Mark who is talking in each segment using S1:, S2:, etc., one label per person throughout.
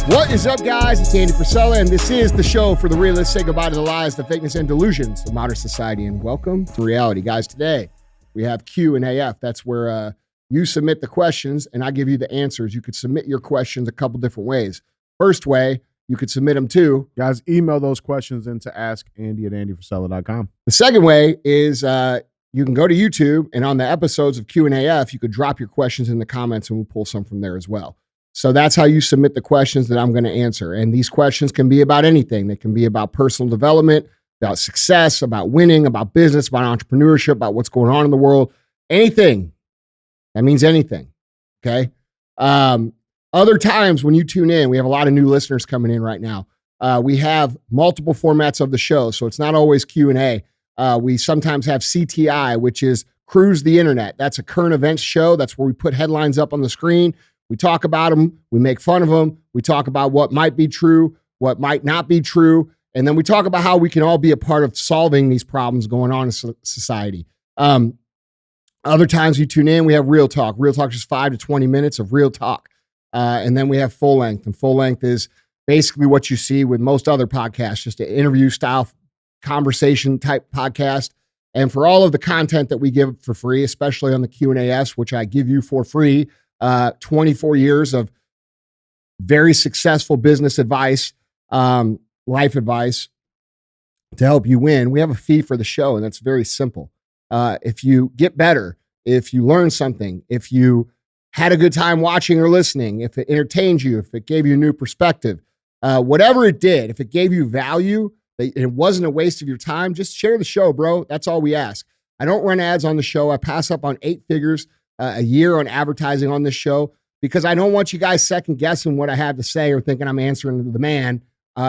S1: What is up, guys? It's Andy Frisella, and this is the show for the realists. Say goodbye to the lies, the fakeness, and delusions of modern society, and welcome to reality. Guys, today we have Q&AF. That's where you submit the questions, and I give you the answers. You could submit your questions a couple different ways. First way, you could submit them to...
S2: Guys, email those questions into askandy@andyfrisella.com.
S1: The second way is you can go to YouTube, and on the episodes of Q&AF, you could drop your questions in the comments, and we'll pull some from there as well. So that's how you submit the questions that I'm going to answer. And these questions can be about anything. They can be about personal development, about success, about winning, about business, about entrepreneurship, about what's going on in the world. Anything. That means anything. Okay. Other times when you tune in, we have a lot of new listeners coming in right now. We have multiple formats of the show. So it's not always Q&A. We sometimes have CTI, which is Cruise the Internet. That's a current events show. That's where we put headlines up on the screen. We talk about them. We make fun of them. We talk about what might be true, what might not be true. And then we talk about how we can all be a part of solving these problems going on in society. Other times you tune in, we have Real Talk. Real Talk is 5 to 20 minutes of real talk. And then we have Full Length. And Full Length is basically what you see with most other podcasts, just an interview style conversation type podcast. And for all of the content that we give for free, especially on the Q&AS, which I give you for free, 24 years of very successful business advice, life advice to help you win. We have a fee for the show, and that's very simple. If you get better, if you learn something, if you had a good time watching or listening, if it entertained you, if it gave you a new perspective, whatever it did, if it gave you value, it wasn't a waste of your time, just share the show, bro. That's all we ask. I don't run ads on the show. I pass up on 8 figures a year on advertising on this show because I don't want you guys second guessing what I have to say or thinking I'm answering the man.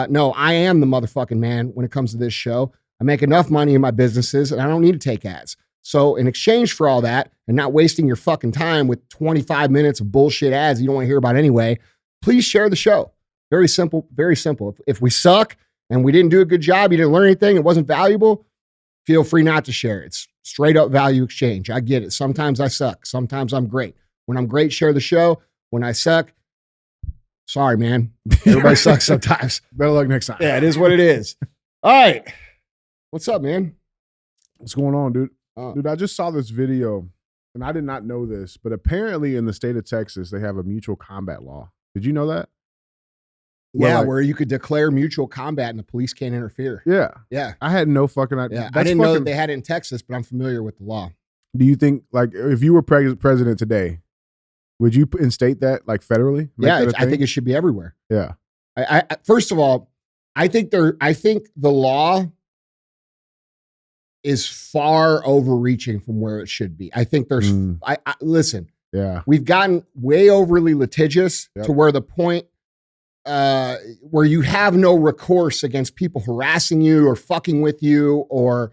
S1: No, I am the motherfucking man when it comes to this show. I make enough money in my businesses and I don't need to take ads. So in exchange for all that and not wasting your fucking time with 25 minutes of bullshit ads you don't want to hear about anyway, please share the show. Very simple, very simple. If we suck and we didn't do a good job, you didn't learn anything, it wasn't valuable, feel free not to share. It's straight up value exchange. I get it. Sometimes I suck. Sometimes I'm great. When I'm great, share the show. When I suck, sorry, man. Everybody sucks sometimes.
S2: Better luck next time.
S1: Yeah, it is what it is. All right. What's up, man?
S2: What's going on, dude? Dude, I just saw this video, and I did not know this, but apparently in the state of Texas, they have a mutual combat law. Did you know that?
S1: Yeah, where you could declare mutual combat and the police can't interfere.
S2: Yeah.
S1: Yeah.
S2: I had no fucking idea.
S1: Yeah. I didn't know that they had it in Texas, but I'm familiar with the law.
S2: Do you think, like, if you were president today, would you instate that, like, federally?
S1: Yeah, I think it should be everywhere.
S2: Yeah.
S1: I first of all, I think the law is far overreaching from where it should be. I think there's, listen,
S2: yeah,
S1: we've gotten way overly litigious to where the point where you have no recourse against people harassing you or fucking with you or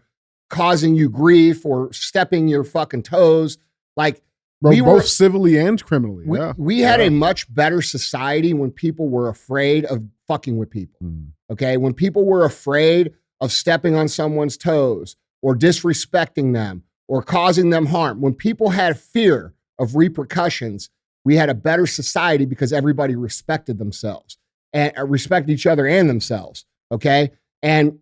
S1: causing you grief or stepping your fucking toes. Like,
S2: both civilly and criminally.
S1: We had a much better society when people were afraid of fucking with people. Okay. When people were afraid of stepping on someone's toes or disrespecting them or causing them harm, when people had fear of repercussions, we had a better society because everybody respected themselves and respected each other and themselves. Okay. And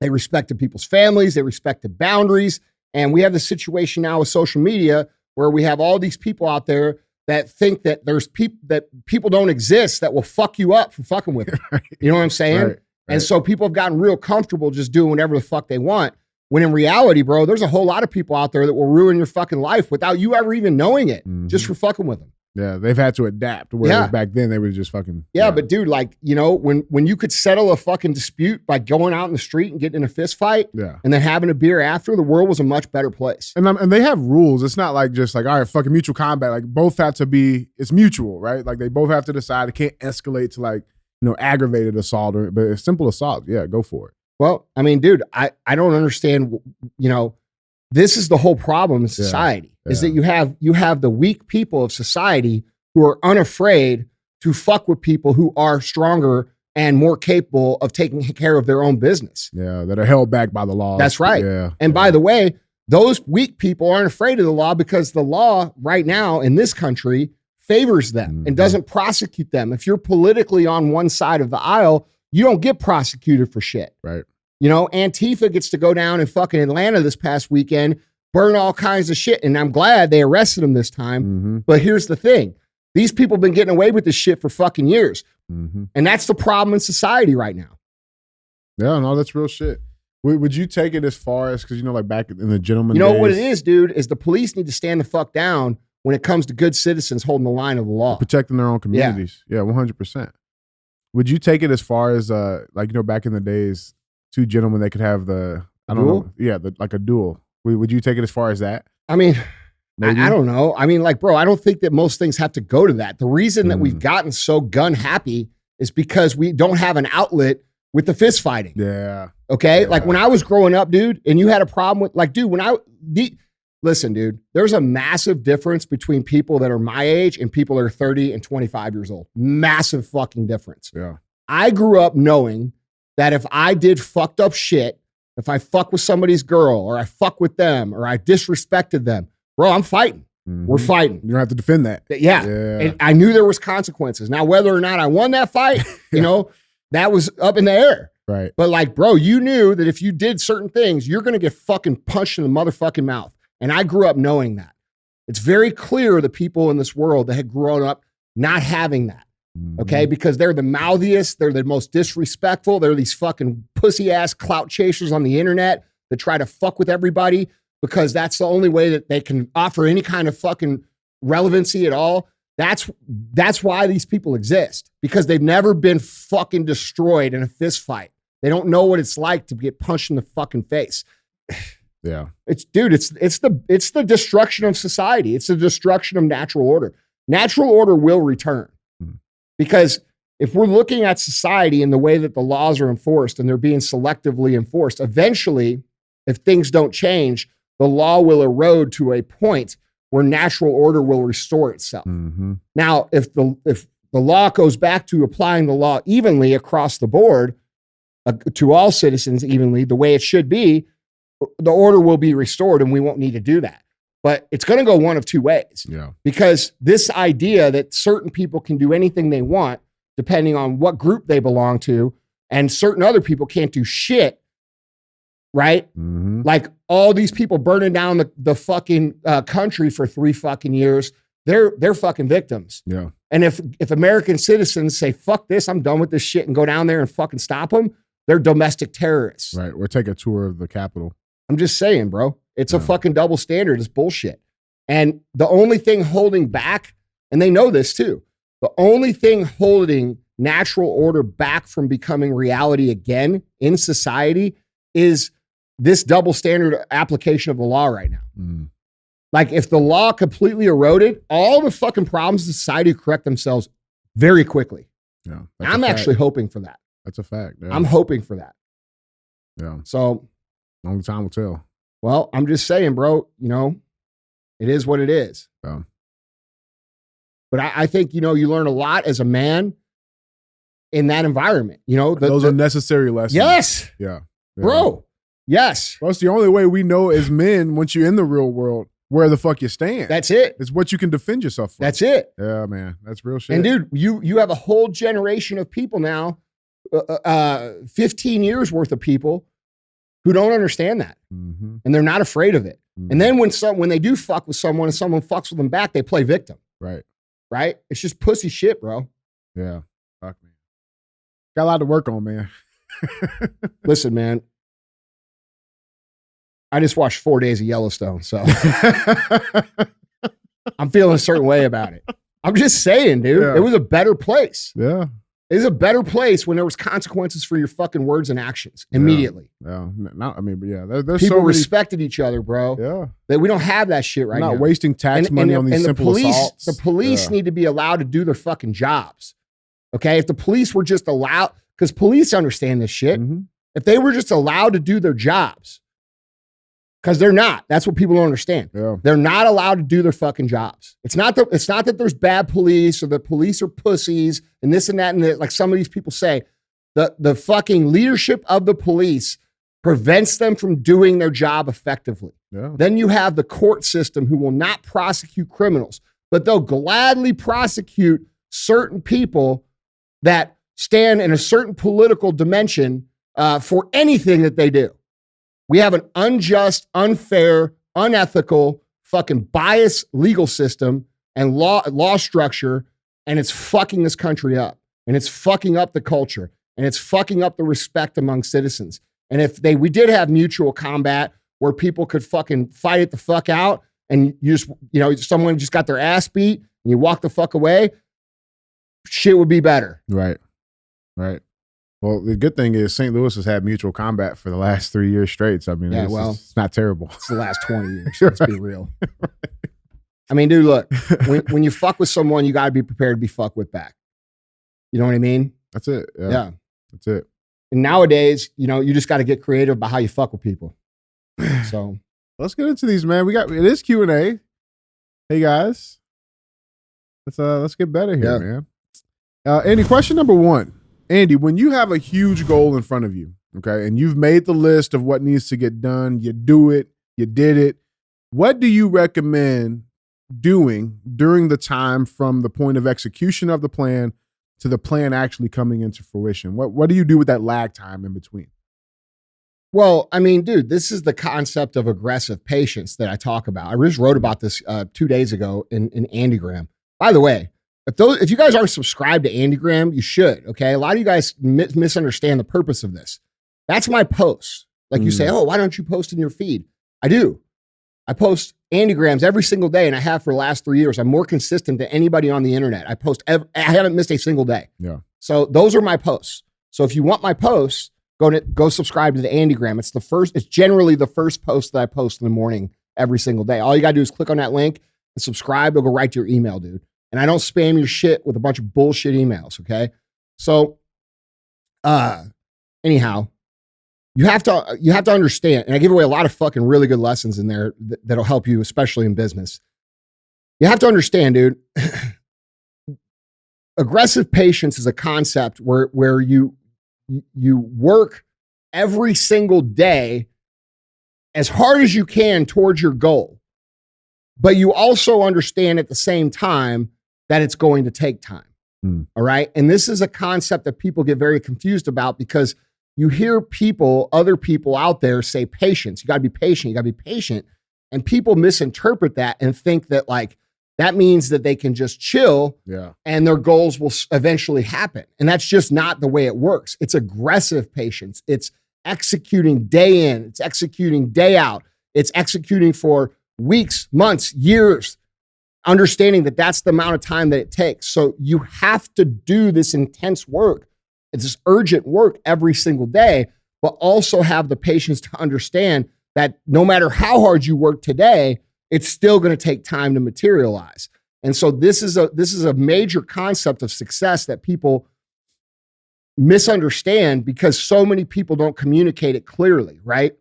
S1: they respected people's families. They respected boundaries. And we have the situation now with social media where we have all these people out there that think that there's people don't exist that will fuck you up for fucking with them. You know what I'm saying? Right. And so people have gotten real comfortable just doing whatever the fuck they want. When in reality, bro, there's a whole lot of people out there that will ruin your fucking life without you ever even knowing it, just for fucking with them.
S2: Yeah, they've had to adapt. Whereas back then they were just fucking.
S1: Yeah, but dude, like, you know, when you could settle a fucking dispute by going out in the street and getting in a fist fight, and then having a beer after, the world was a much better place.
S2: And they have rules. It's not like just like, all right, fucking mutual combat. Like, both have to be. It's mutual, right? Like, they both have to decide. It can't escalate to, like, you know, aggravated assault but a simple assault. Yeah, go for it.
S1: Well, I mean, dude, I don't understand. You know, this is the whole problem in society is that you have the weak people of society who are unafraid to fuck with people who are stronger and more capable of taking care of their own business.
S2: Yeah, that are held back by the law.
S1: That's right.
S2: Yeah.
S1: And by the way, those weak people aren't afraid of the law because the law right now in this country favors them and doesn't prosecute them. If you're politically on one side of the aisle, you don't get prosecuted for shit.
S2: Right.
S1: You know, Antifa gets to go down in fucking Atlanta this past weekend, burn all kinds of shit. And I'm glad they arrested him this time. But here's the thing. These people have been getting away with this shit for fucking years. And that's the problem in society right now.
S2: Yeah, no, that's real shit. Would you take it as far as, because, you know, like back in the gentleman
S1: You know
S2: days,
S1: what it is, dude, is the police need to stand the fuck down when it comes to good citizens holding the line of the law.
S2: protecting their own communities. Yeah, 100%. Would you take it as far as, like, you know, back in the days, two gentlemen, they could have
S1: Duel?
S2: like a duel. Would you take it as far as that?
S1: I mean,
S2: Maybe?
S1: I don't know. I mean, like, bro, I don't think that most things have to go to that. The reason that we've gotten so gun happy is because we don't have an outlet with the fist fighting.
S2: Yeah.
S1: Okay.
S2: Yeah.
S1: Like when I was growing up, dude, and you had a problem with, like, dude, listen, dude, there's a massive difference between people that are my age and people that are 30 and 25 years old. Massive fucking difference.
S2: Yeah.
S1: I grew up knowing that if I did fucked up shit, if I fuck with somebody's girl or I fuck with them or I disrespected them, bro, I'm fighting. We're fighting.
S2: You don't have to defend that.
S1: Yeah. And I knew there was consequences. Now, whether or not I won that fight, you know, that was up in the air.
S2: Right.
S1: But like, bro, you knew that if you did certain things, you're going to get fucking punched in the motherfucking mouth. And I grew up knowing that. It's very clear the people in this world that had grown up not having that. Okay. Because they're the mouthiest. They're the most disrespectful. They're these fucking pussy ass clout chasers on the internet that try to fuck with everybody because that's the only way that they can offer any kind of fucking relevancy at all. That's why these people exist, because they've never been fucking destroyed in a fist fight. They don't know what it's like to get punched in the fucking face.
S2: Yeah.
S1: It's the destruction of society. It's the destruction of natural order. Natural order will return. Because if we're looking at society in the way that the laws are enforced and they're being selectively enforced, eventually, if things don't change, the law will erode to a point where natural order will restore itself. Now, if the law goes back to applying the law evenly across the board, to all citizens evenly, the way it should be, the order will be restored and we won't need to do that. But it's going to go one of two ways.
S2: Yeah.
S1: Because this idea that certain people can do anything they want, depending on what group they belong to, and certain other people can't do shit, right? Like all these people burning down the fucking country for 3 fucking years, they're fucking victims.
S2: Yeah.
S1: And if American citizens say, fuck this, I'm done with this shit, and go down there and fucking stop them, they're domestic terrorists.
S2: Right. Or take a tour of the Capitol.
S1: I'm just saying, bro. It's a fucking double standard. It's bullshit. And the only thing holding back, and they know this too, the only thing holding natural order back from becoming reality again in society is this double standard application of the law right now. Like if the law completely eroded, all the fucking problems in society correct themselves very quickly.
S2: Yeah.
S1: I'm actually hoping for that.
S2: That's a fact. Yeah.
S1: I'm hoping for that.
S2: Yeah.
S1: So
S2: only time will tell.
S1: Well, I'm just saying, bro, you know, it is what it is.
S2: Yeah.
S1: But I think, you know, you learn a lot as a man in that environment. You know,
S2: those are necessary lessons.
S1: Yes.
S2: Yeah.
S1: Bro. Yes.
S2: Well, it's the only way we know as men, once you're in the real world, where the fuck you stand.
S1: That's it.
S2: It's what you can defend yourself for.
S1: That's it.
S2: Yeah, man. That's real shit.
S1: And dude, you have a whole generation of people now, 15 years worth of people who don't understand that. And they're not afraid of it. And then when they do fuck with someone and someone fucks with them back, they play victim.
S2: Right.
S1: Right? It's just pussy shit, bro.
S2: Yeah. Fuck, man. Got a lot to work on, man.
S1: Listen, man. I just watched 4 days of Yellowstone, so I'm feeling a certain way about it. I'm just saying, dude.
S2: Yeah.
S1: It was a better place.
S2: Yeah.
S1: It was a better place when there was consequences for your fucking words and actions immediately.
S2: Yeah. There's
S1: people
S2: so
S1: respected each other, bro.
S2: Yeah.
S1: That we don't have that shit right now.
S2: Not wasting tax money on these simple assaults.
S1: The police need to be allowed to do their fucking jobs. Okay? If the police were just allowed, because police understand this shit. If they were just allowed to do their jobs, because they're not. That's what people don't understand.
S2: Yeah.
S1: They're not allowed to do their fucking jobs. It's not that there's bad police or the police are pussies and this and that and that, like some of these people say. The fucking leadership of the police prevents them from doing their job effectively.
S2: Yeah.
S1: Then you have the court system who will not prosecute criminals. but they'll gladly prosecute certain people that stand in a certain political dimension for anything that they do. We have an unjust, unfair, unethical, fucking biased legal system and law structure, and it's fucking this country up, and it's fucking up the culture, and it's fucking up the respect among citizens. And if we did have mutual combat where people could fucking fight it the fuck out, and you just, someone just got their ass beat and you walk the fuck away, shit would be better.
S2: Right. Well, the good thing is St. Louis has had mutual combat for the last 3 years straight. So, I mean, it's not terrible.
S1: It's the last 20 years. Let's be real. I mean, dude, look, when you fuck with someone, you got to be prepared to be fucked with back. You know what I mean?
S2: That's it.
S1: Yeah.
S2: That's it.
S1: And nowadays, you just got to get creative about how you fuck with people. So
S2: let's get into these, man. It is Q&A. Hey guys, let's get better here, man. Andy, question number 1. Andy, when you have a huge goal in front of you, okay, and you've made the list of what needs to get done, you do it, you did it. What do you recommend doing during the time from the point of execution of the plan to the plan actually coming into fruition? What do you do with that lag time in between?
S1: Well, I mean, dude, this is the concept of aggressive patience that I talk about. I just wrote about this 2 days ago in Andygram. By the way, if you guys aren't subscribed to Andygram, you should, okay? A lot of you guys misunderstand the purpose of this. That's my post. Like you say, oh, why don't you post in your feed? I do. I post Andygrams every single day, and I have for the last 3 years. I'm more consistent than anybody on the internet. I I haven't missed a single day.
S2: Yeah.
S1: So those are my posts. So if you want my posts, go subscribe to the Andygram. It's generally the first post that I post in the morning every single day. All you gotta do is click on that link and subscribe. It'll go right to your email, dude. And I don't spam your shit with a bunch of bullshit emails, okay? So, anyhow, you have to understand, and I give away a lot of fucking really good lessons in there that'll help you, especially in business. You have to understand, dude, aggressive patience is a concept where you work every single day as hard as you can towards your goal, but you also understand at the same time that it's going to take time. All right. And this is a concept that people get very confused about because you hear other people out there say patience. You got to be patient. You got to be patient. And people misinterpret that and think that that means that they can just chill and their goals will eventually happen. And that's just not the way it works. It's aggressive patience. It's executing day in. It's executing day out. It's executing for weeks, months, years, understanding that that's the amount of time that it takes. So you have to do this intense work. It's this urgent work every single day, but also have the patience to understand that no matter how hard you work today, it's still going to take time to materialize. And so this is a major concept of success that people misunderstand because so many people don't communicate it clearly, right?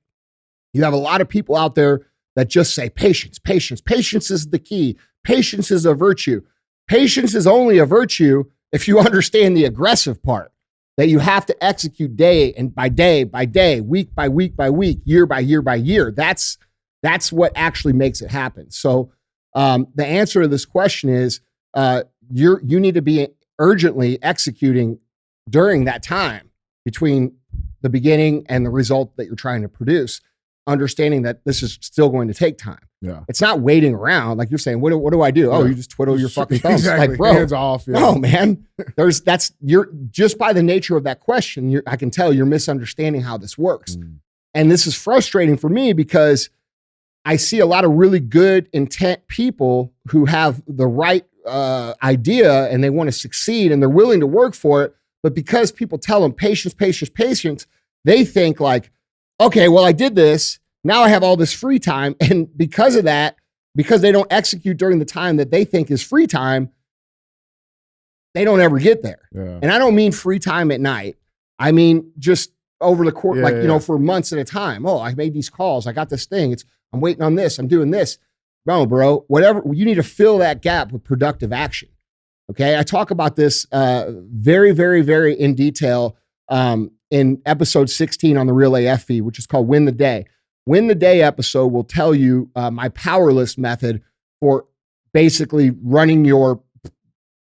S1: You have a lot of people out there that just say patience, patience. Patience is the key. Patience is a virtue. Patience is only a virtue if you understand the aggressive part, that you have to execute day by day, week by week by week, year by year by year. That's what actually makes it happen. So the answer to this question is you need to be urgently executing during that time between the beginning and the result that you're trying to produce, understanding that this is still going to take time.
S2: Yeah.
S1: It's not waiting around. Like you're saying, what do I do? Yeah. Oh, you just twiddle your fucking thumbs.
S2: Exactly.
S1: Like, bro,
S2: hands off. Yeah.
S1: No, man. You're just by the nature of that question, I can tell you're misunderstanding how this works. And this is frustrating for me because I see a lot of really good intent people who have the right idea and they want to succeed and they're willing to work for it. But because people tell them patience, patience, patience, they think like, okay, well, I did this. Now I have all this free time. And because of that, because they don't execute during the time that they think is free time, they don't ever get there.
S2: Yeah.
S1: And I don't mean free time at night. I mean, just over the course, for months at a time. Oh, I made these calls. I got this thing. I'm waiting on this. I'm doing this. No, bro, whatever. You need to fill that gap with productive action. Okay. I talk about this very, very, very in detail in episode 16 on the Real AF feed, which is called Win the Day. Win the Day episode will tell you my power list method for basically running your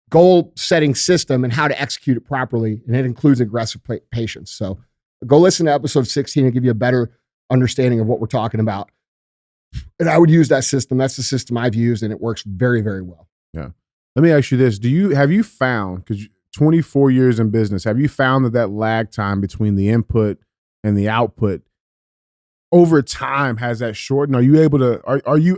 S1: goal setting system and how to execute it properly. And it includes aggressive patience. So go listen to episode 16 and give you a better understanding of what we're talking about. And I would use that system. That's the system I've used, and it works very, very well.
S2: Yeah. Let me ask you this. Have you found, because 24 years in business, have you found that lag time between the input and the output over time has that shortened? Are you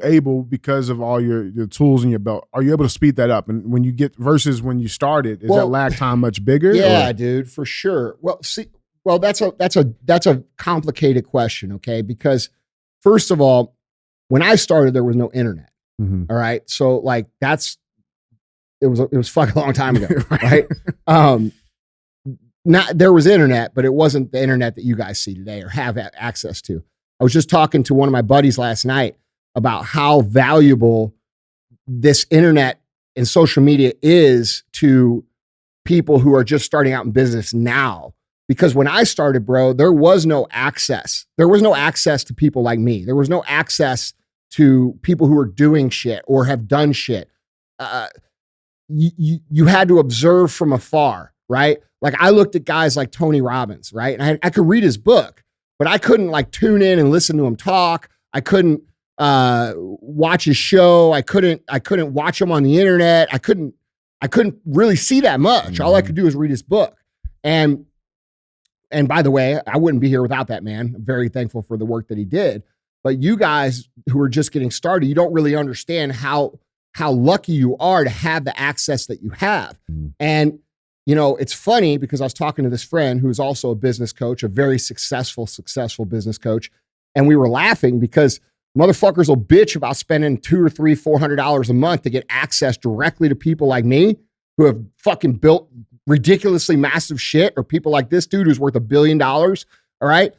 S2: able, because of all your tools in your belt, are you able to speed that up? And when you get versus when you started, is that lag time much bigger?
S1: Yeah, dude, for sure. Well, that's a complicated question, okay? Because first of all, when I started, there was no internet.
S2: Mm-hmm.
S1: All right. So like it was fucking a long time ago, right? There was internet, but it wasn't the internet that you guys see today or have access to. I was just talking to one of my buddies last night about how valuable this internet and social media is to people who are just starting out in business now. Because when I started, bro, there was no access. There was no access to people like me. There was no access to people who are doing shit or have done shit. You had to observe from afar, right? Like I looked at guys like Tony Robbins, right? And I could read his book, but I couldn't like tune in and listen to him talk. I couldn't watch his show. I couldn't watch him on the internet. I couldn't really see that much. Mm-hmm. All I could do is read his book. And by the way, I wouldn't be here without that man. I'm very thankful for the work that he did. But you guys who are just getting started, you don't really understand how lucky you are to have the access that you have. Mm-hmm. And you know, it's funny because I was talking to this friend who's also a business coach, a very successful business coach. And we were laughing because motherfuckers will bitch about spending $200 or $300, $400 a month to get access directly to people like me who have fucking built ridiculously massive shit, or people like this dude who's worth $1 billion. All right.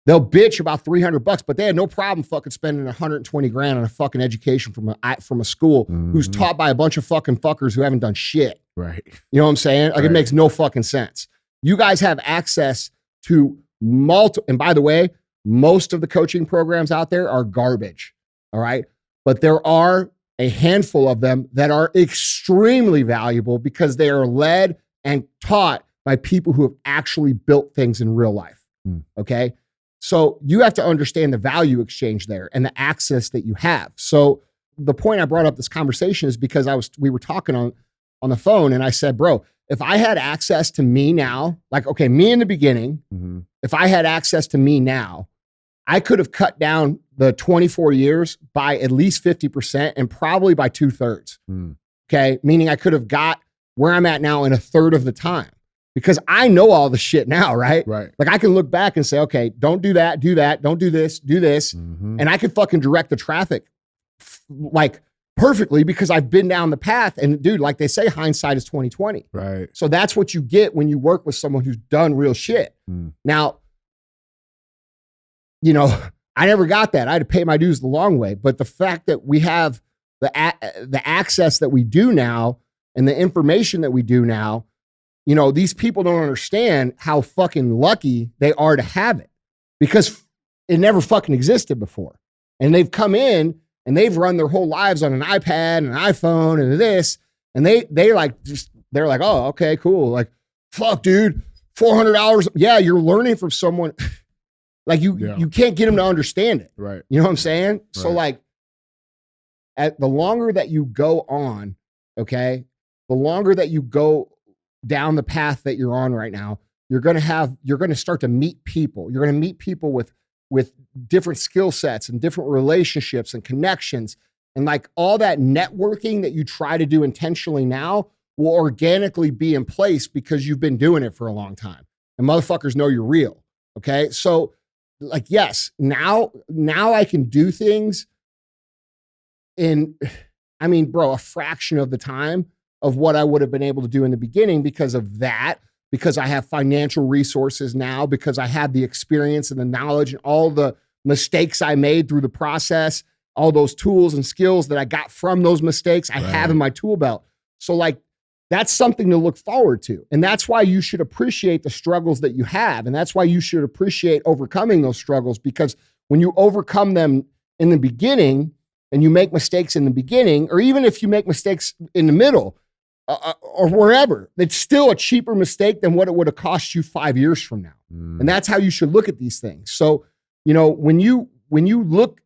S1: They'll bitch about $300, but they had no problem fucking spending 120 grand on a fucking education from a school mm-hmm. who's taught by a bunch of fucking fuckers who haven't done shit.
S2: Right.
S1: You know what I'm saying? Like It makes no fucking sense. You guys have access to and by the way, most of the coaching programs out there are garbage. All right. But there are a handful of them that are extremely valuable because they are led and taught by people who have actually built things in real life. Mm. Okay. So you have to understand the value exchange there and the access that you have. So the point I brought up this conversation is because we were talking on the phone, and I said, bro, if I had access to me now, like, okay, me in the beginning, mm-hmm. if I had access to me now, I could have cut down the 24 years by at least 50% and probably by 2/3. Mm. Okay. Meaning I could have got where I'm at now in 1/3 of the time. Because I know all the shit now, right?
S2: Right.
S1: Like I can look back and say, okay, don't do that, don't do this, do this. Mm-hmm. And I can fucking direct the traffic like perfectly because I've been down the path. And dude, like they say, hindsight is 20/20.
S2: Right.
S1: So that's what you get when you work with someone who's done real shit. Mm. Now, you know, I never got that. I had to pay my dues the long way. But the fact that we have the access that we do now and the information that we do now, you know, these people don't understand how fucking lucky they are to have it because it never fucking existed before. And they've come in and they've run their whole lives on an iPad and an iPhone and this, and they're like, oh, okay, cool. Like, fuck, dude, $400. Yeah, you're learning from someone. Like you can't get them to understand it.
S2: Right.
S1: You know what I'm saying? Right. So like the longer that you go on, okay, the longer that you go down the path that you're on right now, you're going to start to meet people. You're going to meet people with different skill sets and different relationships and connections. And like all that networking that you try to do intentionally now will organically be in place because you've been doing it for a long time and motherfuckers know you're real. Okay. So like, yes, now I can do things bro, a fraction of the time of what I would have been able to do in the beginning because of that, because I have financial resources now, because I had the experience and the knowledge and all the mistakes I made through the process, all those tools and skills that I got from those mistakes I have in my tool belt. So like, that's something to look forward to. And that's why you should appreciate the struggles that you have. And that's why you should appreciate overcoming those struggles, because when you overcome them in the beginning, and you make mistakes in the beginning, or even if you make mistakes in the middle or wherever, it's still a cheaper mistake than what it would have cost you 5 years from now. And that's how you should look at these things. So, when you look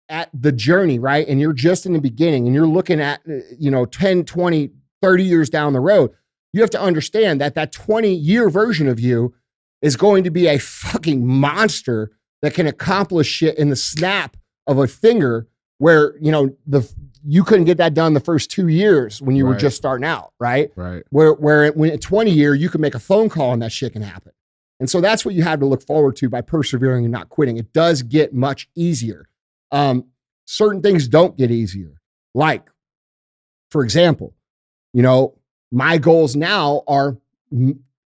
S1: at the journey, right, and you're just in the beginning and you're looking at, 10, 20, 30 years down the road, you have to understand that 20-year version of you is going to be a fucking monster that can accomplish shit in the snap of a finger where, you couldn't get that done the first 2 years when you were just starting out, right?
S2: Right.
S1: Where when at 20 year, you can make a phone call and that shit can happen. And so that's what you have to look forward to by persevering and not quitting. It does get much easier. Certain things don't get easier. Like, for example, my goals now are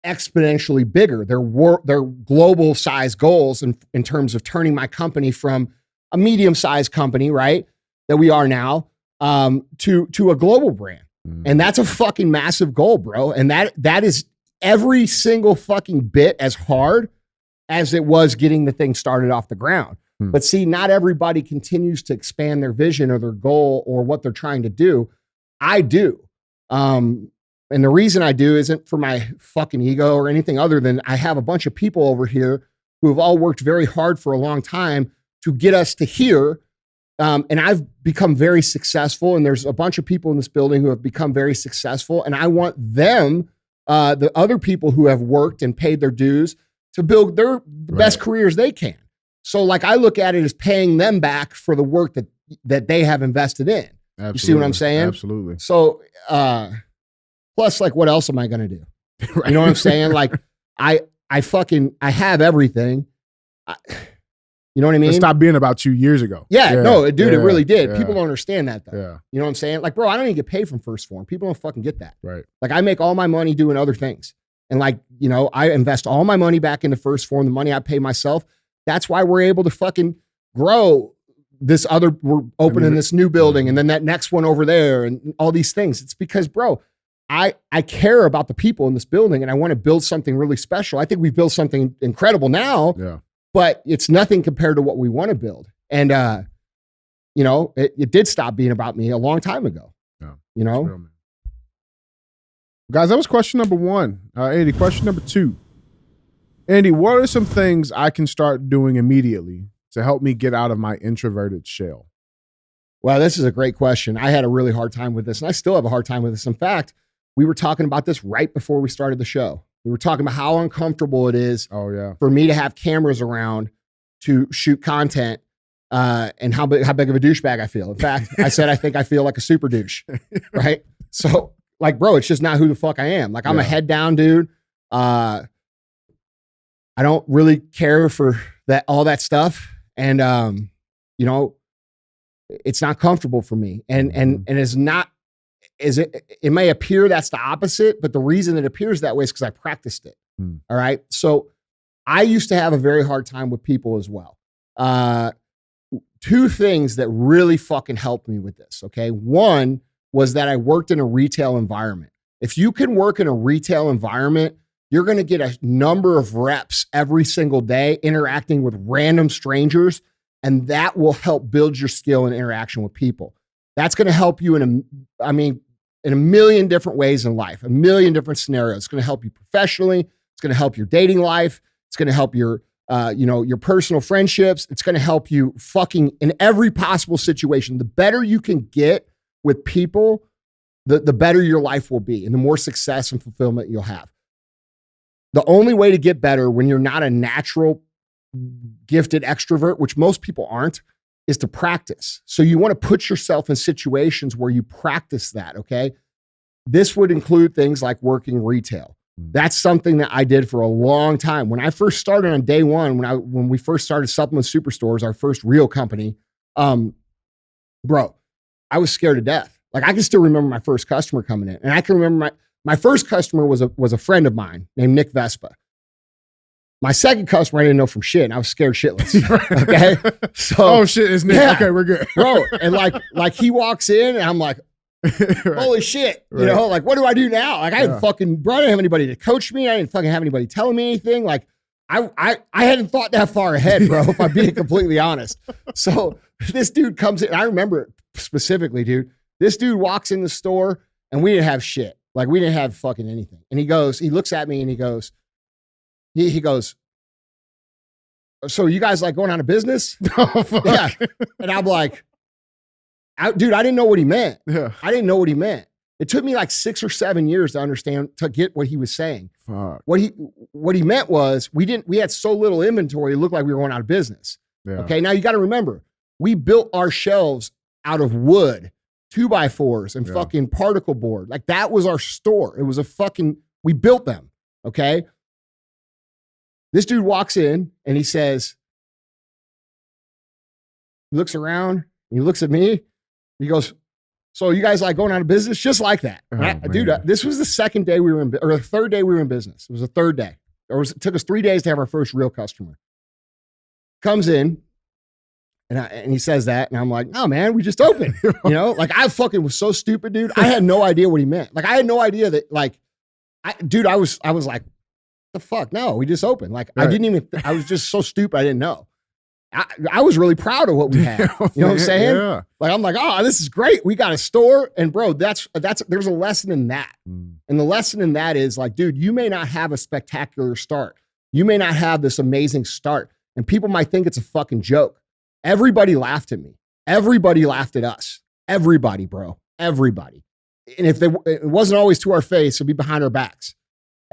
S1: exponentially bigger. They're global size goals in terms of turning my company from a medium-sized company, right, that we are now, to a global brand. And that's a fucking massive goal, bro. And that is every single fucking bit as hard as it was getting the thing started off the ground. But see, not everybody continues to expand their vision or their goal or what they're trying to do. I do. And the reason I do isn't for my fucking ego or anything other than I have a bunch of people over here who have all worked very hard for a long time to get us to here. And I've become very successful. And there's a bunch of people in this building who have become very successful. And I want them, the other people who have worked and paid their dues, to build the best careers they can. So like I look at it as paying them back for the work that they have invested in. Absolutely. You see what I'm saying?
S2: Absolutely.
S1: So plus, like, what else am I gonna do? Right. You know what I'm saying? Like I have everything. You know what I mean?
S2: It stopped being about you years ago.
S1: No, dude, it really did. People don't understand that though.
S2: Yeah.
S1: You know what I'm saying? Like, bro, I don't even get paid from First Form. People don't fucking get that.
S2: Right.
S1: Like I make all my money doing other things. And like, I invest all my money back into First Form, the money I pay myself. That's why we're able to fucking grow we're opening this new building and then that next one over there and all these things. It's because, bro, I care about the people in this building and I want to build something really special. I think we've built something incredible now, but it's nothing compared to what we want to build. And, it did stop being about me a long time ago. Yeah,
S2: Guys, that was question number 1. Andy, question number 2. Andy, what are some things I can start doing immediately to help me get out of my introverted shell?
S1: Well, this is a great question. I had a really hard time with this, and I still have a hard time with this. In fact, we were talking about this right before we started the show. We were talking about how uncomfortable it is for me to have cameras around to shoot content and how big of a douchebag I feel. In fact, I said I think I feel like a super douche, right? So, like, bro, it's just not who the fuck I am. Like, I'm a head down dude. I don't really care for all that stuff. And, it's not comfortable for me. And it's not, it may appear that's the opposite, but the reason it appears that way is because I practiced it. All right. So I used to have a very hard time with people as well. 2 things that really fucking helped me with this. Okay. One was that I worked in a retail environment. If you can work in a retail environment, you're going to get a number of reps every single day interacting with random strangers, and that will help build your skill and interaction with people. That's going to help you in a million different ways in life, a million different scenarios. It's going to help you professionally. It's going to help your dating life. It's going to help your personal friendships. It's going to help you fucking in every possible situation. The better you can get with people, the better your life will be and the more success and fulfillment you'll have. The only way to get better when you're not a natural gifted extrovert, which most people aren't, is to practice. So you want to put yourself in situations where you practice that, okay? This would include things like working retail. That's something that I did for a long time. When I first started on day one, when we first started Supplement Superstores, our first real company, bro, I was scared to death. Like I can still remember my first customer coming in, and I can remember my first customer was a friend of mine named Nick Vespa. My second customer I didn't know from shit, and I was scared shitless. Okay, so
S2: shit, it's Nick. Yeah, okay, we're good,
S1: bro. And like he walks in, and I'm like, holy shit, you know, like what do I do now? Like I didn't I didn't have anybody to coach me. I didn't fucking have anybody telling me anything. Like I hadn't thought that far ahead, bro. If I'm being completely honest. So this dude comes in. I remember it specifically, dude. This dude walks in the store and we didn't have shit. Like we didn't have fucking anything. And he looks at me and he goes, so you guys like going out of business?
S2: Oh, fuck.
S1: Yeah. And I'm like, dude, I didn't know what he meant.
S2: Yeah.
S1: I didn't know what he meant. It took me like 6 or 7 years to get what he was saying.
S2: Fuck.
S1: What he meant was we had so little inventory, it looked like we were going out of business.
S2: Yeah.
S1: Okay. Now you got to remember, we built our shelves out of wood, 2x4s and fucking particle board. Like that was our store. It was we built them. Okay. This dude walks in and he says, he looks around and he looks at me. He goes, so you guys like going out of business? Just like that. Dude, this was the second day or the third day we were in business. It was the third day. It took us 3 days to have our first real customer. Comes in and he says that. And I'm like, no, man, we just opened. You know, like I fucking was so stupid, dude. I had no idea what he meant. Like I had no idea that like, I was like, the fuck? No, we just opened. Like I was just so stupid. I didn't know. I was really proud of what we had. You know what I'm saying? Yeah. Like, I'm like, oh, this is great. We got a store. And bro, there's a lesson in that. And the lesson in that is like, dude, you may not have a spectacular start. You may not have this amazing start. And people might think it's a fucking joke. Everybody laughed at me. Everybody laughed at us. Everybody, bro. Everybody. And if it wasn't always to our face, it'd be behind our backs.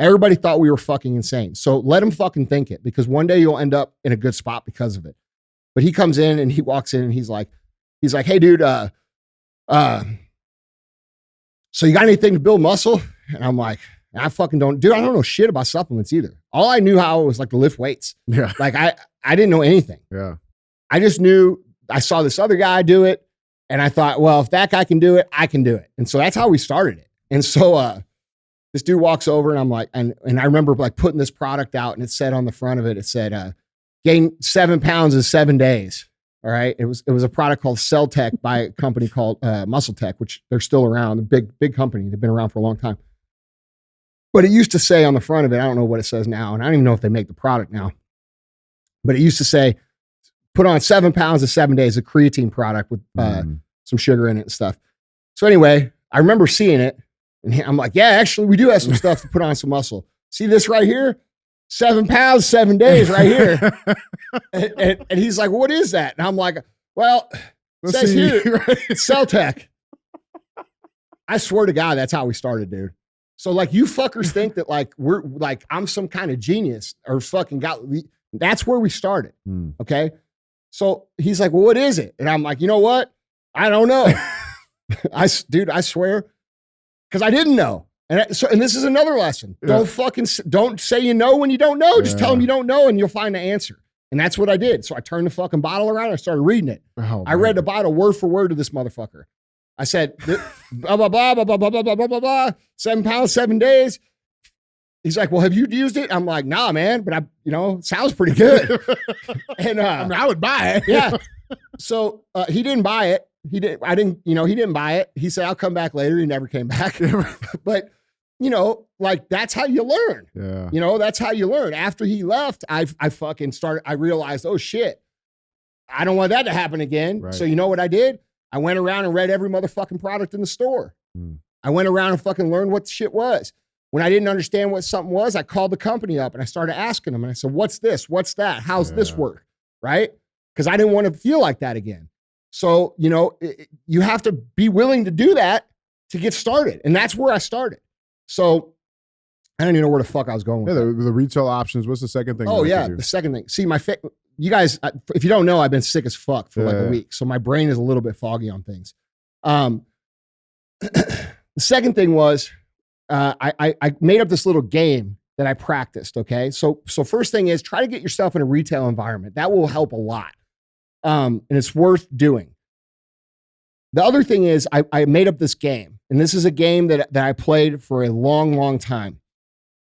S1: Everybody thought we were fucking insane. So let them fucking think it, because one day you'll end up in a good spot because of it. But he comes in and he walks in and he's like, hey dude, so you got anything to build muscle? And I'm like, I fucking don't know shit about supplements either. All I knew how it was like to lift weights.
S2: Yeah.
S1: Like I didn't know anything.
S2: Yeah.
S1: I just knew I saw this other guy do it. And I thought, well, if that guy can do it, I can do it. And so that's how we started it. And so, this dude walks over and I'm like, and I remember like putting this product out and it said on the front of it, it said, gain 7 pounds in 7 days. All right. It was a product called Cell Tech by a company called Muscle Tech, which they're still around. A big company. They've been around for a long time. But it used to say on the front of it, I don't know what it says now. And I don't even know if they make the product now, but it used to say, put on 7 pounds in 7 days, a creatine product with some sugar in it and stuff. So anyway, I remember seeing it. And I'm like, yeah, actually, we do have some stuff to put on some muscle. See this right here? 7 pounds, 7 days right here. and he's like, what is that? And I'm like, well, it says here, Cell Tech. I swear to God, that's how we started, dude. So like you fuckers think that like we're like, I'm some kind of genius or fucking that's where we started. Okay. So he's like, well, what is it? And I'm like, you know what? I don't know. Dude, I swear. Because I didn't know. And this is another lesson. Yeah. Don't say you know when you don't know. Just tell them you don't know and you'll find the answer. And that's what I did. So I turned the fucking bottle around and I started reading it. I read the bottle word for word to this motherfucker. I said, blah, blah, blah, blah, blah, blah, blah, blah, blah, blah, 7 pounds, 7 days. He's like, well, have you used it? I'm like, nah, man, but it sounds pretty good. And
S2: I would buy it.
S1: Yeah. So he didn't buy it. He didn't buy it. He said, I'll come back later. He never came back. But, like that's how you learn. Yeah. That's how you learn. After he left, I realized, oh shit, I don't want that to happen again. Right. So you know what I did? I went around and read every motherfucking product in the store. I went around and fucking learned what the shit was. When I didn't understand what something was, I called the company up and I started asking them. And I said, what's this? What's that? How's this work? Right? Because I didn't want to feel like that again. So, you have to be willing to do that to get started. And that's where I started. So I don't even know where the fuck I was going with that.
S2: The retail options. What's the second thing?
S1: Oh, yeah. The second thing. See, you guys, if you don't know, I've been sick as fuck for like a week. So my brain is a little bit foggy on things. The second thing was I made up this little game that I practiced. Okay. So first thing is try to get yourself in a retail environment. That will help a lot. And it's worth doing. The other thing is I made up this game, and this is a game that I played for a long, long time.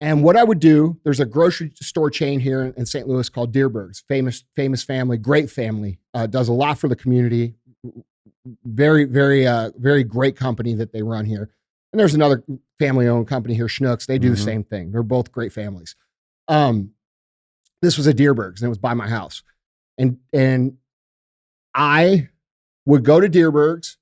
S1: And what I would do, there's a grocery store chain here in St. Louis called Deerberg's, famous family, great family, does a lot for the community. Very, very, very great company that they run here. And there's another family-owned company here, Schnucks. They do the same thing. They're both great families. This was at Deerberg's, and it was by my house. And I would go to Deerberg's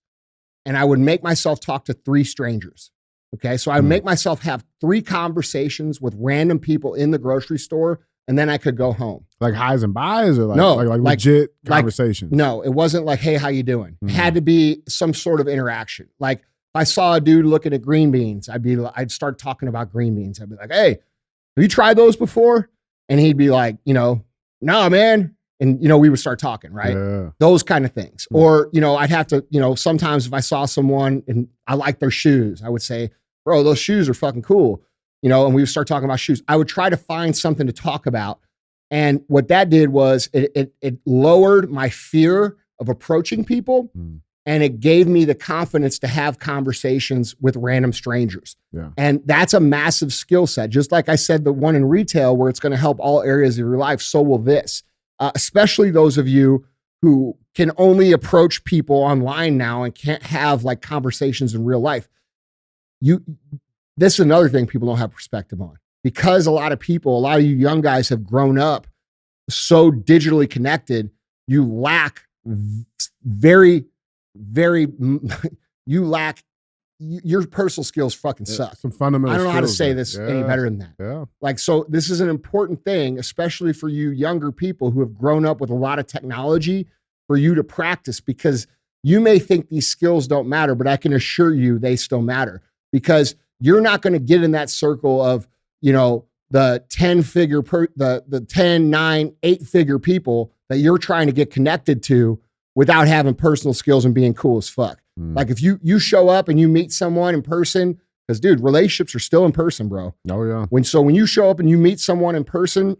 S1: and I would make myself talk to 3 strangers. Okay. So I would make myself have 3 conversations with random people in the grocery store, and then I could go home.
S2: Like highs and buys, or like,
S1: no,
S2: like legit conversations?
S1: No, it wasn't like, hey, how you doing? It had to be some sort of interaction. Like if I saw a dude looking at green beans, I'd start talking about green beans. I'd be like, hey, have you tried those before? And he'd be like, no, man. And, we would start talking, right?
S2: Yeah.
S1: Those kind of things. Or, I'd have to, sometimes if I saw someone and I liked their shoes, I would say, bro, those shoes are fucking cool. And we would start talking about shoes. I would try to find something to talk about. And what that did was it lowered my fear of approaching people. And it gave me the confidence to have conversations with random strangers.
S2: Yeah.
S1: And that's a massive skill set. Just like I said, the one in retail where it's going to help all areas of your life, so will this. Especially those of you who can only approach people online now and can't have like conversations in real life. This is another thing people don't have perspective on. Because a lot of you young guys have grown up so digitally connected, you lack your personal skills fucking suck.
S2: Some fundamental
S1: I don't know how to say
S2: there.
S1: this any better than that.
S2: Yeah.
S1: Like, so this is an important thing, especially for you younger people who have grown up with a lot of technology, for you to practice, because you may think these skills don't matter, but I can assure you they still matter, because you're not going to get in that circle of, the 10-figure, the 10, 9, 8-figure people that you're trying to get connected to without having personal skills and being cool as fuck. Like if you show up and you meet someone in person, because dude, relationships are still in person, bro.
S2: Oh yeah.
S1: When you show up and you meet someone in person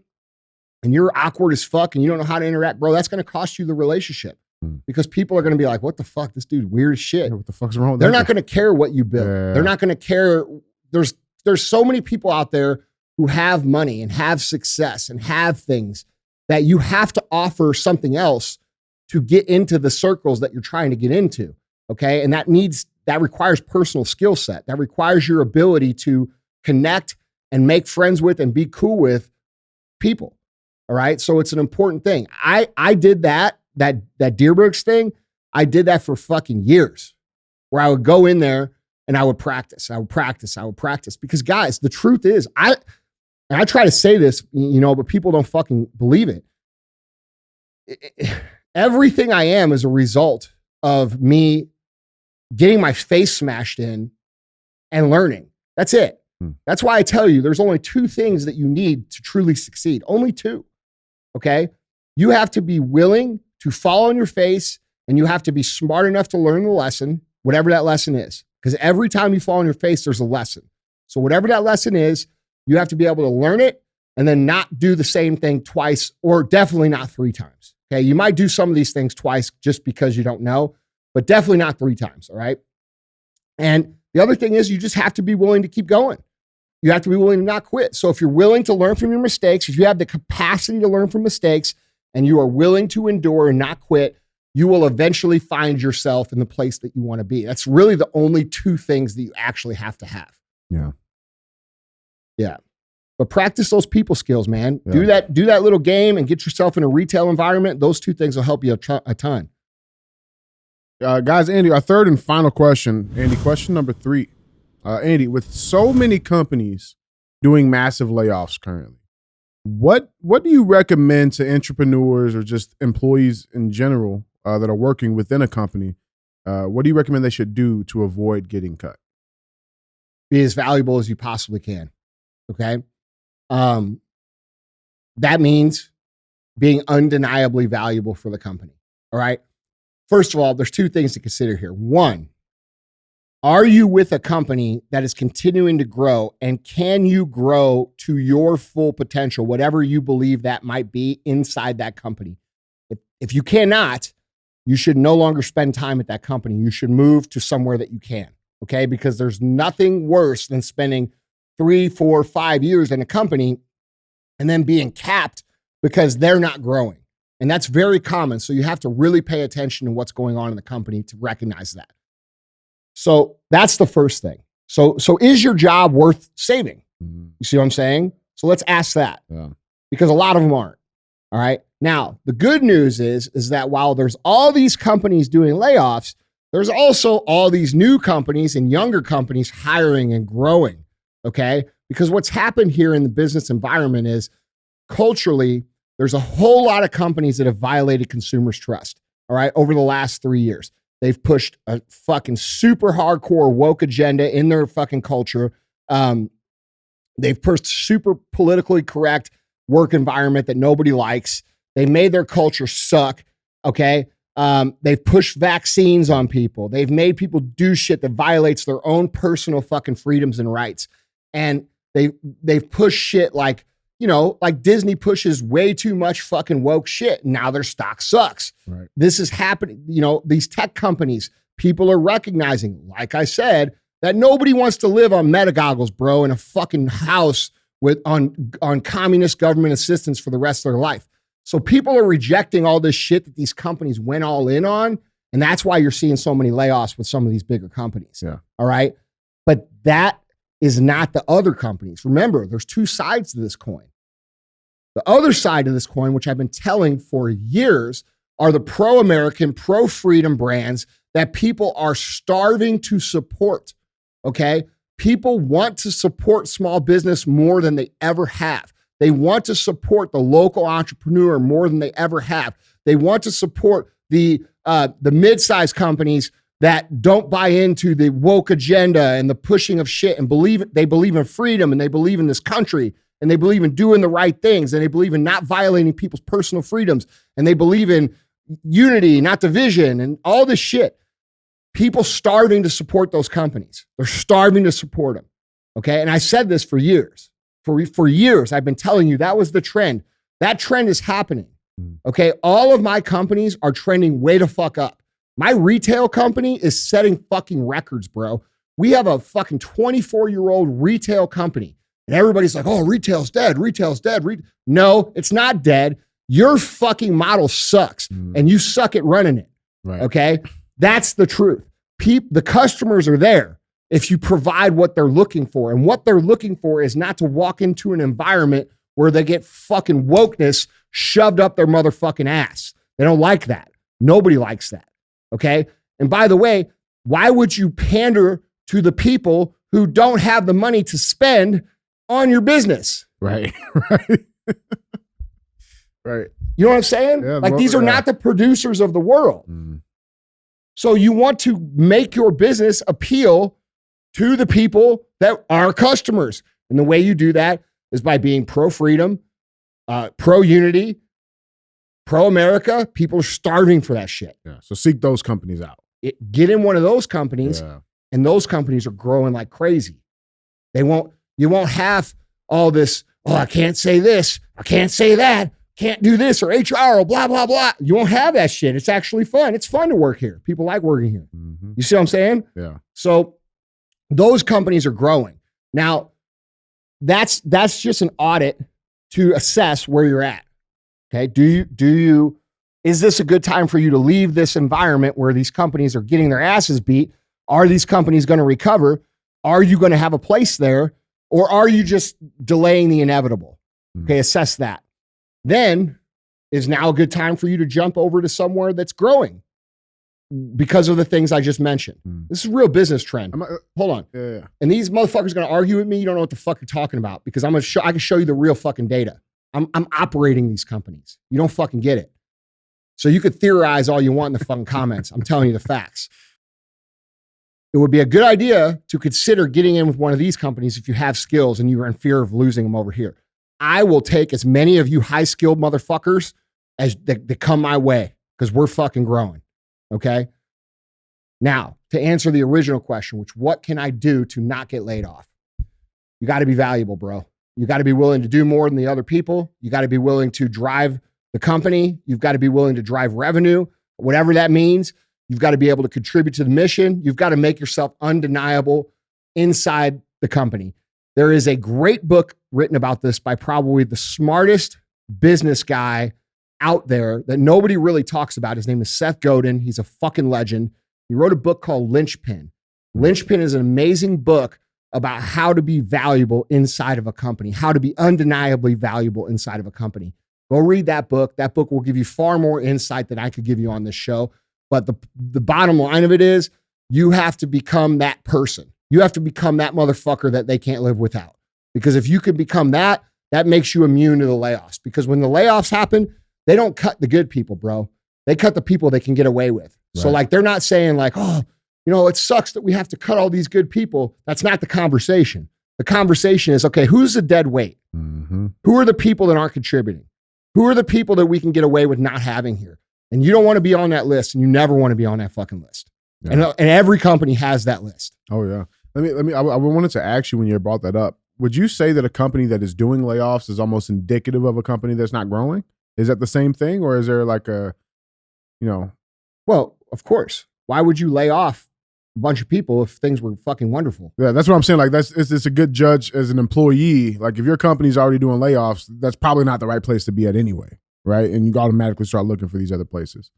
S1: and you're awkward as fuck and you don't know how to interact, bro, that's going to cost you the relationship. Because people are going to be like, what the fuck? This dude weird as shit.
S2: What the fuck's wrong with
S1: They're
S2: that?
S1: not going to care what you build.
S2: Yeah.
S1: They're not going to care. There's so many people out there who have money and have success and have things that you have to offer something else to get into the circles that you're trying to get into. Okay. And that requires personal skill set. That requires your ability to connect and make friends with and be cool with people. All right. So it's an important thing. I did that Deerberg's thing. I did that for fucking years, where I would go in there and I would practice. Because guys, the truth is, I try to say this, but people don't fucking believe it. Everything I am is a result of me getting my face smashed in and learning. That's it. That's why I tell you, there's only 2 things that you need to truly succeed. Only 2. Okay. You have to be willing to fall on your face, and you have to be smart enough to learn the lesson, whatever that lesson is. Because every time you fall on your face, there's a lesson. So whatever that lesson is, you have to be able to learn it and then not do the same thing twice, or definitely not 3 times. Okay. You might do some of these things twice just because you don't know, but definitely not 3 times. All right. And the other thing is, you just have to be willing to keep going. You have to be willing to not quit. So if you're willing to learn from your mistakes, if you have the capacity to learn from mistakes and you are willing to endure and not quit, you will eventually find yourself in the place that you want to be. That's really the only 2 things that you actually have to have.
S2: Yeah.
S1: Yeah. But practice those people skills, man.
S2: Yeah.
S1: Do that little game and get yourself in a retail environment. Those 2 things will help you a ton.
S2: Guys, Andy, our third and final question. Andy, question number 3. Andy, with so many companies doing massive layoffs currently, what do you recommend to entrepreneurs or just employees in general that are working within a company? What do you recommend they should do to avoid getting cut?
S1: Be as valuable as you possibly can. Okay. That means being undeniably valuable for the company. All right. First of all, there's 2 things to consider here. 1, are you with a company that is continuing to grow, and can you grow to your full potential, whatever you believe that might be inside that company? If you cannot, you should no longer spend time at that company. You should move to somewhere that you can. Okay. Because there's nothing worse than spending 3, 4, 5 years in a company and then being capped because they're not growing. And that's very common. So you have to really pay attention to what's going on in the company to recognize that. So that's the first thing. So is your job worth saving? You see what I'm saying? So let's ask that.
S2: Yeah.
S1: Because a lot of them aren't. All right. Now, the good news is that while there's all these companies doing layoffs, there's also all these new companies and younger companies hiring and growing, okay? Because what's happened here in the business environment is culturally, there's a whole lot of companies that have violated consumers' trust, all right, over the last 3 years. They've pushed a fucking super hardcore woke agenda in their fucking culture. They've pushed super politically correct work environment that nobody likes. They made their culture suck, okay? They've pushed vaccines on people. They've made people do shit that violates their own personal fucking freedoms and rights. And they've pushed shit like, like Disney pushes way too much fucking woke shit. Now their stock sucks.
S2: Right.
S1: This is happening. These tech companies, people are recognizing, like I said, that nobody wants to live on meta goggles, bro, in a fucking house on communist government assistance for the rest of their life. So people are rejecting all this shit that these companies went all in on. And that's why you're seeing so many layoffs with some of these bigger companies.
S2: Yeah.
S1: All right. But that is not the other companies. Remember, there's two sides to this coin. The other side of this coin, which I've been telling for years, are the pro-American, pro-freedom brands that people are starving to support. Okay. People want to support small business more than they ever have. They want to support the local entrepreneur more than they ever have. They want to support the mid-sized companies that don't buy into the woke agenda and the pushing of shit and they believe in freedom and they believe in this country and they believe in doing the right things and they believe in not violating people's personal freedoms and they believe in unity, not division and all this shit. People starving to support those companies. They're starving to support them. Okay. And I said this for years. For years, I've been telling you that was the trend. That trend is happening. Okay. All of my companies are trending way to fuck up. My retail company is setting fucking records, bro. We have a fucking 24-year-old retail company. And everybody's like, oh, retail's dead. Retail's dead. No, it's not dead. Your fucking model sucks and you suck at running it.
S2: Right.
S1: Okay. That's the truth. The customers are there if you provide what they're looking for. And what they're looking for is not to walk into an environment where they get fucking wokeness shoved up their motherfucking ass. They don't like that. Nobody likes that. Okay. And by the way, why would you pander to the people who don't have the money to spend on your business?
S2: Right. Right. Right.
S1: You know what I'm saying?
S2: Yeah,
S1: like these are not the producers of the world. So you want to make your business appeal to the people that are customers. And the way you do that is by being pro-freedom, pro-unity, pro-America. People are starving for that shit.
S2: Yeah. So seek those companies out.
S1: Get in one of those companies, and those companies are growing like crazy. You won't have all this, oh, I can't say this, I can't say that, can't do this, or HR, or blah, blah, blah. You won't have that shit. It's actually fun. It's fun to work here. People like working here. You see what I'm saying?
S2: Yeah. So
S1: those companies are growing. Now, that's just an audit to assess where you're at. Okay. Is this a good time for you to leave this environment where these companies are getting their asses beat? Are these companies going to recover? Are you going to have a place there? Or are you just delaying the inevitable? Okay. Assess that. Then is now a good time for you to jump over to somewhere that's growing because of the things I just mentioned. This is a real business trend. Hold on.
S2: Yeah.
S1: And these motherfuckers are going to argue with me. You don't know what the fuck you're talking about because I can show you the real fucking data. I'm operating these companies. You don't fucking get it. So you could theorize all you want in the fucking comments. I'm telling you the facts. It would be a good idea to consider getting in with one of these companies if you have skills and you're in fear of losing them over here. I will take as many of you high-skilled motherfuckers as that come my way because we're fucking growing. Okay. Now, to answer the original question, what can I do to not get laid off? You got to be valuable, bro. You got to be willing to do more than the other people. You got to be willing to drive the company. You've got to be willing to drive revenue, whatever that means. You've got to be able to contribute to the mission. You've got to make yourself undeniable inside the company. There is a great book written about this by probably the smartest business guy out there that nobody really talks about. His name is Seth Godin. He's a fucking legend. He wrote a book called Linchpin. Linchpin is an amazing book about how to be valuable inside of a company, how to be undeniably valuable inside of a company. Go read that book. That book will give you far more insight than I could give you on this show. But the bottom line of it is you have to become that person. You have to become that motherfucker that they can't live without. Because if you can become that, that makes you immune to the layoffs. Because when the layoffs happen, they don't cut the good people, bro. They cut the people they can get away with. Right. So like, they're not saying like, oh, you know, it sucks that we have to cut all these good people. That's not the conversation. The conversation is, okay, who's the dead weight? Mm-hmm. Who are the people that aren't contributing? Who are the people that we can get away with not having here? And you don't want to be on that list, and you never want to be on that fucking list. Yeah. And every company has that list.
S2: Oh yeah. I wanted to ask you when you brought that up. Would you say that a company that is doing layoffs is almost indicative of a company that's not growing? Is that the same thing, or is there like a, you know?
S1: Well, of course. Why would you lay off a bunch of people if things were fucking wonderful?
S2: Yeah, that's what I'm saying. Like it's a good judge as an employee. Like if your company's already doing layoffs, that's probably not the right place to be at anyway, right? And you automatically start looking for these other places.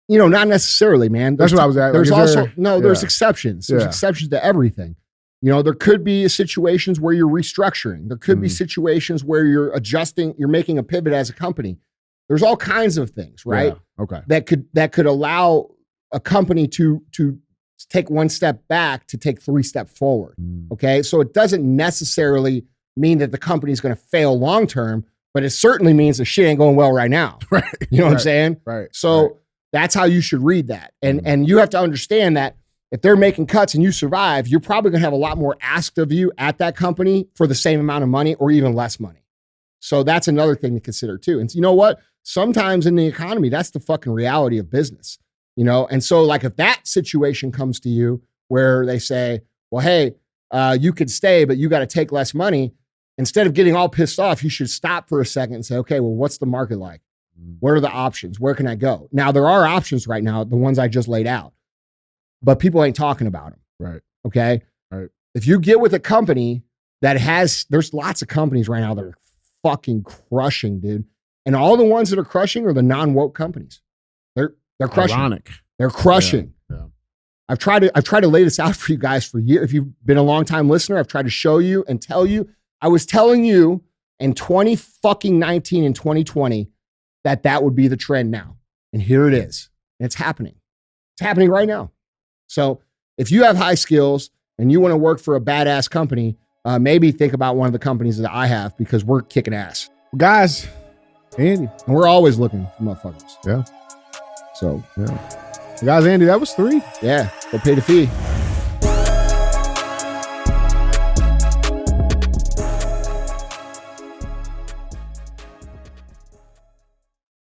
S1: You know, not necessarily, man.
S2: That's what I was at.
S1: There's there's exceptions. There's exceptions to everything. You know, there could be situations where you're restructuring. There could be situations where you're adjusting, you're making a pivot as a company. There's all kinds of things, right?
S2: Yeah. Okay.
S1: That could allow a company to take one step back to take 3 steps forward. Okay. So it doesn't necessarily mean that the company is going to fail long term, but it certainly means the shit ain't going well right now.
S2: Right.
S1: You know what I'm saying?
S2: Right.
S1: So that's how you should read that. And you have to understand that if they're making cuts and you survive, you're probably going to have a lot more asked of you at that company for the same amount of money or even less money. So that's another thing to consider too. And you know what? Sometimes in the economy, that's the fucking reality of business, you know? And so like if that situation comes to you where they say, well, hey, you could stay, but you got to take less money. Instead of getting all pissed off, you should stop for a second and say, okay, well, what's the market like? What are the options? Where can I go? Now, there are options right now, the ones I just laid out, but people ain't talking about them.
S2: Right.
S1: Okay.
S2: Right.
S1: If you get with a company that there's lots of companies right now that are fucking crushing, dude. And all the ones that are crushing are the non-woke companies. They're crushing.
S2: Ironic.
S1: They're crushing.
S2: Yeah.
S1: I've tried to lay this out for you guys for years. If you've been a long time listener, I've tried to show you and tell you. I was telling you in 2019 and 2020 that would be the trend now. And here it is. And it's happening. It's happening right now. So if you have high skills and you want to work for a badass company, maybe think about one of the companies that I have, because we're kicking ass.
S2: Guys, Andy.
S1: And we're always looking for motherfuckers.
S2: Yeah.
S1: So,
S2: yeah. Guys, Andy, that was 3.
S1: Yeah. Go pay the fee.